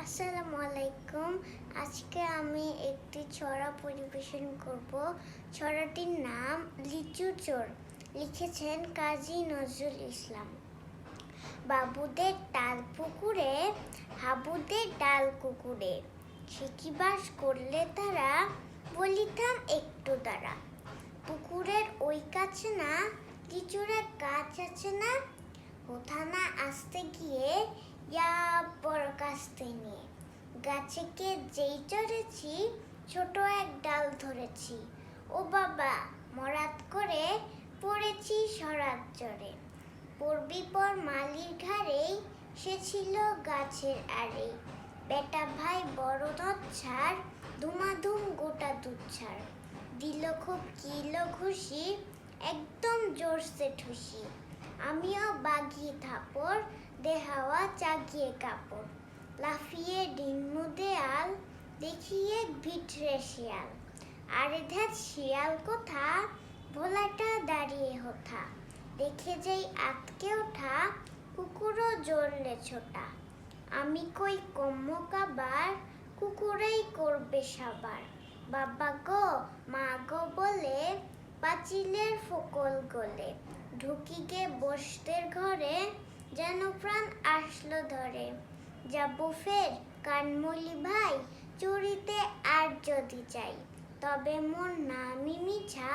আসসালামু আলাইকুম। আজকে আমি একটি ছড়া পরিবেশন করব। ছড়াটির নাম লিচুর চোর। লিখেছেন কাজী নজরুল ইসলাম। বাবুদের তাল পুকুরে, হাবুদের ডাল কুকুরে, সে কি বাস করলে তারা, বলিতাম একটু দাঁড়া। পুকুরের ওই কাছে না, লিচুরের গাছ আছে না, কোথা না আসতে গিয়ে ইয়া বড় কাস্তে নিয়ে। গাছে কে যেই চড়েছি, ছোট এক ডাল ধরেছি, ও বাবা মরাত করে পড়েছি সরাত জড়ে। পড়বি পর মালির ঘাড়েই, সে ছিল গাছের আড়েই। বেটা ভাই বড় নচ্ছাড়, ধুমাধুম গোটা দুচ্ছাড়। দিল খুব কিল ঘুষি, একদম জোরসে ঠুসি। আমিও বাগিয়ে থাপড়, দেহাওয়া চাগিয়ে কাপড়। লাফিয়ে ডিঙ্গু দেয়াল, দেখিয়ে ভিটরে শিয়াল। আরে ধ্যাত শিয়াল কোথা, ভোলাটা দাঁড়িয়ে হোথা। দেখে যেই আতকে ওঠা, কুকুরও জড়লে ছোটা। আমি কই কম্মক আবার, কুকুরেই করবে সাবার। বাবা গো মা গো বলে, পাঁচিলের ফোকল গলে। ঢুকি গে বসতের ঘরে, যেন প্রাণ আসলো ধরে। যাবো ফের কানমলি ভাই, চুরিতে আর যদি চাই, তবে মোর নামই মিছা,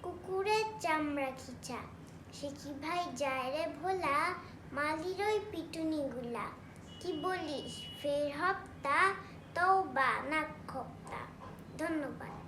কুকুরের চামড়া খিচা। সে কি ভাই যায় রে ভোলা, মালির ওই পিটুনি গুলা। কি বলিস ফের হপ্তা, তওবা নাক খোপ্তা। ধন্যবাদ।